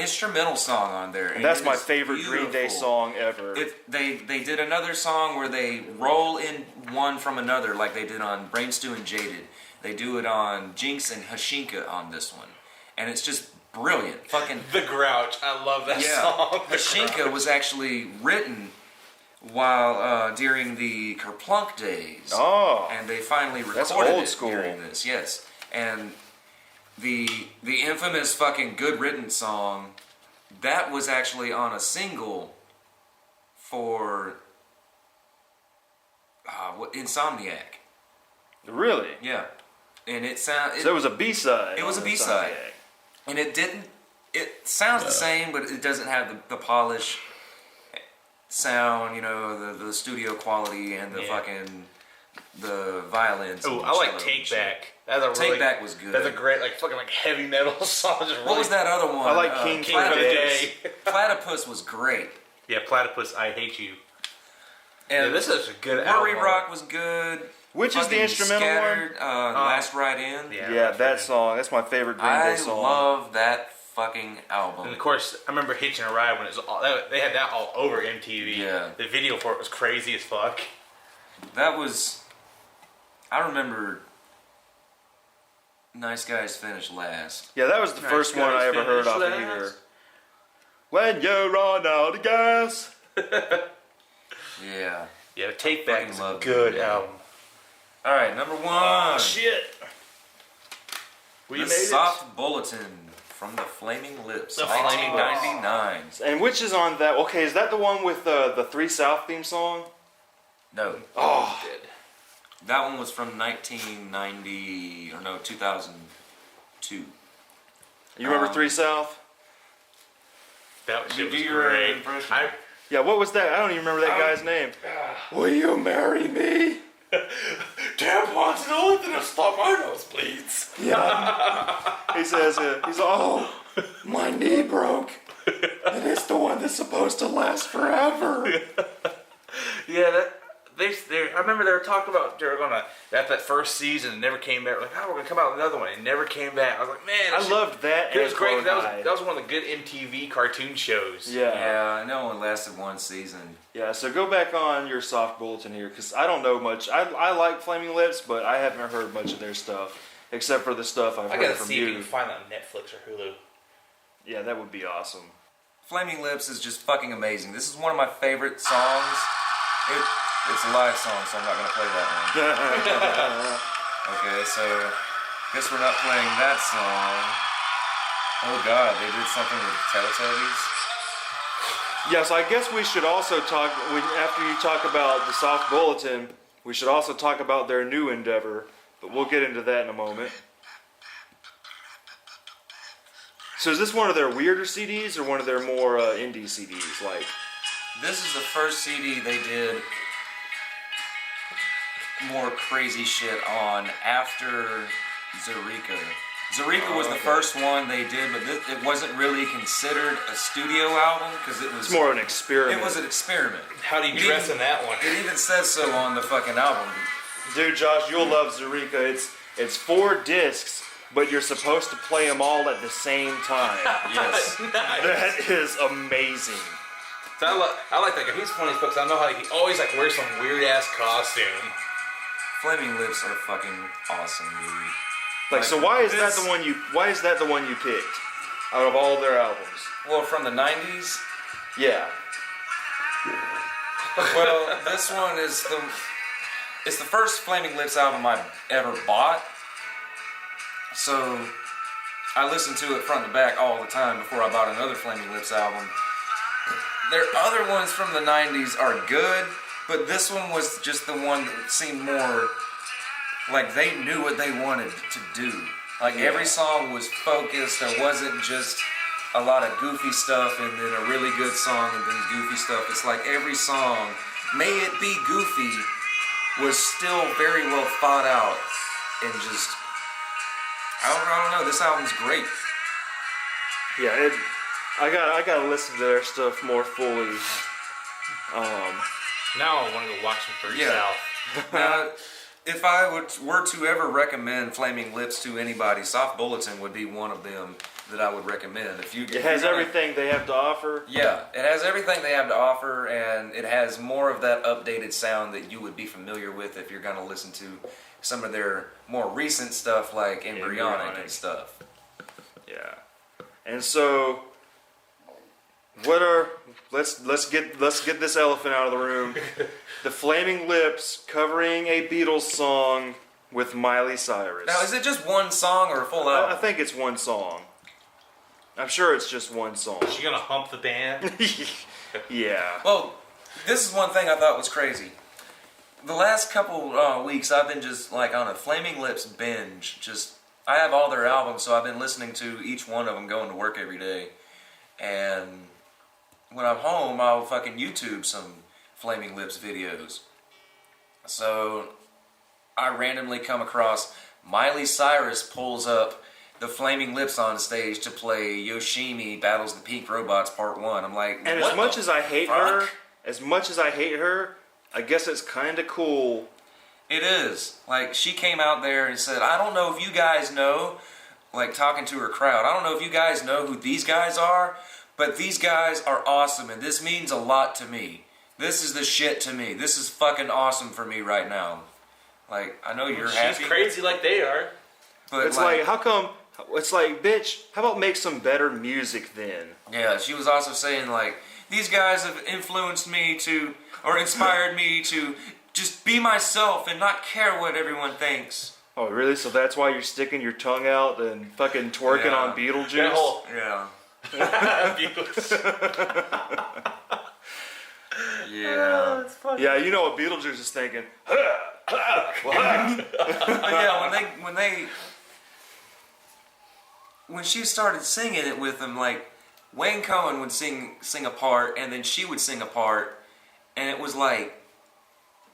instrumental song on there, And that's it my is favorite Green Day beautiful. song ever. They did another song where they roll in one from another, like they did on Brain Stew and Jaded. They do it on Jinx and Hashinka on this one, and it's just brilliant. Fucking The Grouch. I love that yeah. song. The Hashinka Grouch. was actually written while during the Kerplunk days. Oh. And they finally recorded That's old it school. during this, yes. And the infamous fucking Good Riddance song, that was actually on a single for Insomniac. Really? Yeah. And So it was a B-side. It was on a B-side. Insomniac. and it sounds the same, but it doesn't have the polish sound, you know, the studio quality and the fucking the violins. Oh, and I like cello and Take shit. Back. That's a Take really, Back was good. That's a great, like, fucking, like, heavy metal song. Just What really- was that other one? I like King King for the Day. Platypus was great. Yeah, Platypus, I Hate You. And Yeah, this is a good Worry album. Rock was good. Which is the Fucking instrumental one? Scattered, Last Ride In. Yeah, that song. That's my favorite Green Day I song. love that fucking album. And of course, I remember Hitching a Ride when it was all, they had that all over MTV. Yeah. The video for it was crazy as fuck. That was, I remember Nice Guys finished last. Yeah, that was the first one I ever heard off of here. When you run out of gas. Yeah. Yeah, Take Back fucking is a love good it. album. Alright, number one. Oh, shit. We The made it. Soft Bulletin from the Flaming Lips. The Flaming 1999. And which is on that? Okay, is that the one with the 3 South theme song? No. Oh, That one was from 1990, or no, 2002. you remember 3 South? That shit Do was your great. impression. Yeah, what was that? I don't even remember that guy's name. Will you marry me? Tampons and the only thing to stop my nosebleeds. Yeah. He says, my knee broke. And it's the one that's supposed to last forever. Yeah, I remember they were talking about they were gonna that first season and never came back. Like, oh, we're gonna come out with another one. It never came back. I was like, man, I loved that. It was great. That Clone was one of the good MTV cartoon shows. Yeah. Yeah, I know it lasted one season. Yeah, so go back on your soft bulletin here, because I don't know much. I like Flaming Lips, but I haven't heard much of their stuff, except for the stuff I've I heard gotta from see if you you. can find that on Netflix or Hulu. Yeah, that would be awesome. Flaming Lips is just fucking amazing. This is one of my favorite songs. It's a live song, so I'm not going to play that one. Okay, so guess we're not playing that song. Oh god, they did something with Teletubbies. Yeah, so I guess we should also talk, after you talk about the soft bulletin, we should also talk about their new endeavor, but we'll get into that in a moment. So is this one of their weirder CDs or one of their more indie CDs? Like, This is the first CD they did more crazy shit on after Zurika. Zurika was the first one they did, but it wasn't really considered a studio album because it was it's more an experiment. It was an experiment. How do you It dress even- in that one? It even says so on the fucking album. Dude, Josh, you'll love Zurika. It's 4 discs, but you're supposed to play them all at the same time. Yes. That is amazing. I like that guy. He's funny as fuck. 'Cause I know how he always like wears some weird ass costume. Flaming Lips are fucking awesome, dude. Like, so why is that the one you? Why is that the one you picked out of all their albums? Well, from the 90s. Yeah. Well, this one is it's the first Flaming Lips album I ever bought. So I listened to it front to back all the time before I bought another Flaming Lips album. Their other ones from the 90s are good, but this one was just the one that seemed more like they knew what they wanted to do. Like every song was focused. There wasn't just a lot of goofy stuff and then a really good song and then goofy stuff. It's like every song, may it be goofy, was still very well thought out and just, I don't know, this album's great. Yeah, I gotta listen to their stuff more fully. Now I want to go watch them for Yeah. yourself. Now, if I were to ever recommend Flaming Lips to anybody, Soft Bulletin would be one of them that I would recommend. It has everything they have to offer. Yeah, it has everything they have to offer, and it has more of that updated sound that you would be familiar with if you're going to listen to some of their more recent stuff like Embryonic and stuff. Yeah. And so let's get this elephant out of the room. The Flaming Lips covering a Beatles song with Miley Cyrus. Now, is it just one song or a full album? I think it's one song. I'm sure it's just one song. Is she gonna hump the band? Yeah. Well, this is one thing I thought was crazy. The last couple weeks, I've been just like on a Flaming Lips binge. I have all their albums, so I've been listening to each one of them going to work every day. And when I'm home, I'll fucking YouTube some Flaming Lips videos. So I randomly come across Miley Cyrus pulls up the Flaming Lips on stage to play Yoshimi Battles the Pink Robots Part 1. I'm like, And what as much the as I hate fuck? her, I guess it's kind of cool. It is. Like, she came out there and said, I don't know if you guys know, like talking to her crowd, I don't know if you guys know who these guys are, but these guys are awesome and this means a lot to me. This is the shit to me. This is fucking awesome for me right now. Like, I know you're happy. She's crazy like they are. But It's like, how come? It's like, bitch, how about make some better music then? yeah, she was also saying, like, these guys have influenced me to, or inspired me to just be myself and not care what everyone thinks. Oh, really? So that's why you're sticking your tongue out and fucking twerking Yeah. on Beetlejuice? That whole Yeah. Oh, Yeah. Yeah, you know what Beetlejuice is thinking. Yeah, when she started singing it with him, like, Wayne Cohen would sing a part, and then she would sing a part, and it was like,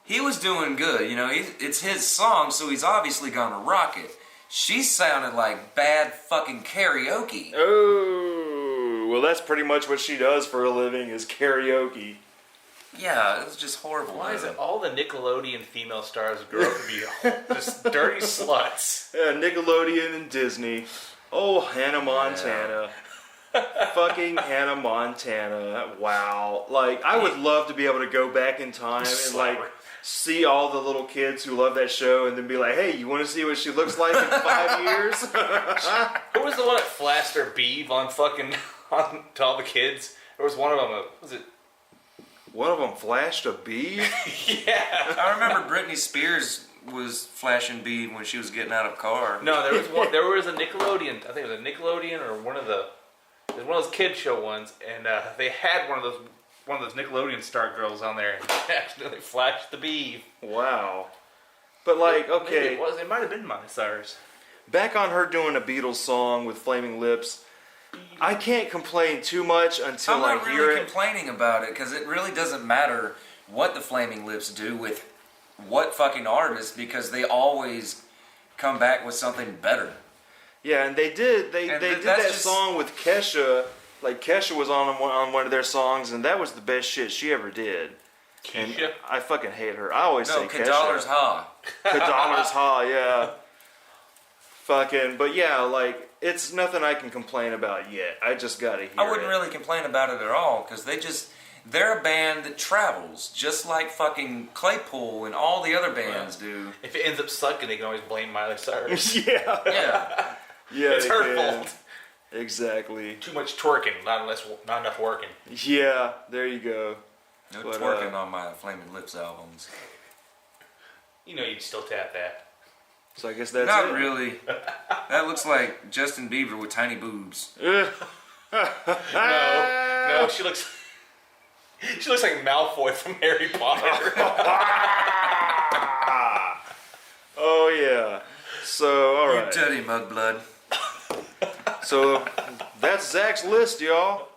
he was doing good, you know, it's his song, so he's obviously gonna rock it. She sounded like bad fucking karaoke. Oh, well, that's pretty much what she does for a living is karaoke. Yeah, it was just horrible. why is man. it all the Nickelodeon female stars grow up to be just dirty sluts? Yeah, Nickelodeon and Disney. Oh, Hannah Montana. Fucking Hannah Montana. Wow. Like, I would love to be able to go back in time and, like, see all the little kids who love that show and then be like, hey, you want to see what she looks like in 5 years? Who was the one that flashed her beeve on fucking to all the kids? There was one of them. Was it? One of them flashed a bee? Yeah. I remember Britney Spears was flashing bead when she was getting out of a car. No, there was one. There was a Nickelodeon. I think it was a Nickelodeon or one of the. It was one of those kid show ones, and they had one of those Nickelodeon star girls on there, and accidentally flashed the beeve. Wow. But, like, Maybe okay, it was. It might have been Miley Cyrus. back on her doing a Beatles song with Flaming Lips, I can't complain too much until I'm I not hear really it. complaining about it because it really doesn't matter what the Flaming Lips do with what fucking artist because they always come back with something better. Yeah, and they did. And They did that's that just- song with Kesha. Like, Kesha was on one of their songs, and that was the best shit she ever did. And Keisha? I fucking hate her. I always say No, Kesha. Kadollar's Ha. Kadollar's Ha, yeah. Fucking, but yeah, like, it's nothing I can complain about yet. I just gotta hear I wouldn't it. really complain about it at all because they're a band that travels, just like fucking Claypool and all the other bands do. If it ends up sucking, they can always blame Miley Cyrus. Yeah. Yeah. Yeah, It's they her can. fault. Exactly. Too much twerking, not enough working. Yeah, there you go. No But, twerking on my Flaming Lips albums. You know you'd still tap that. So I guess that's Not it. really. That looks like Justin Bieber with tiny boobs. No, she looks like Malfoy from Harry Potter. Oh yeah. So all You right. dirty mudblood. So that's Zach's list, y'all.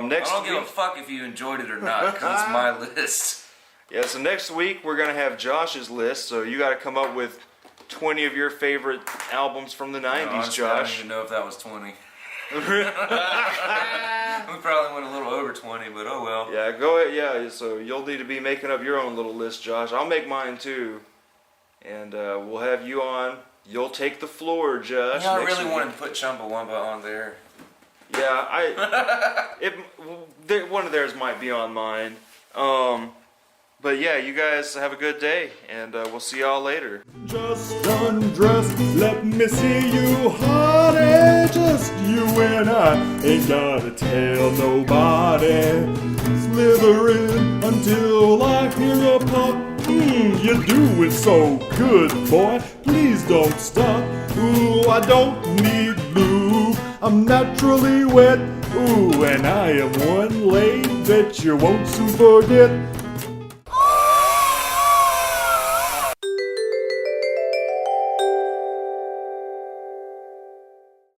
Next I don't give a week, fuck if you enjoyed it or not, because it's my list. yeah. So next week we're gonna have Josh's list. So you got to come up with 20 of your favorite albums from the 90s, Honestly, I don't Josh. even know if that was 20. We probably went a little over 20, but oh well. Yeah, go ahead. Yeah, so you'll need to be making up your own little list, Josh. I'll make mine too, and we'll have you on. You'll take the floor, Josh. I next really week. wanted to put Chumbawamba on there. Yeah, one of theirs might be on mine. But yeah, you guys have a good day, and we'll see y'all later. Just undress, let me see you, honey. Just you and I ain't gotta tell nobody. Slither in until I hear a pop. You do it so good, boy. Please don't stop. Ooh, I don't need lube. I'm naturally wet. Ooh, and I am one lady that you won't soon forget.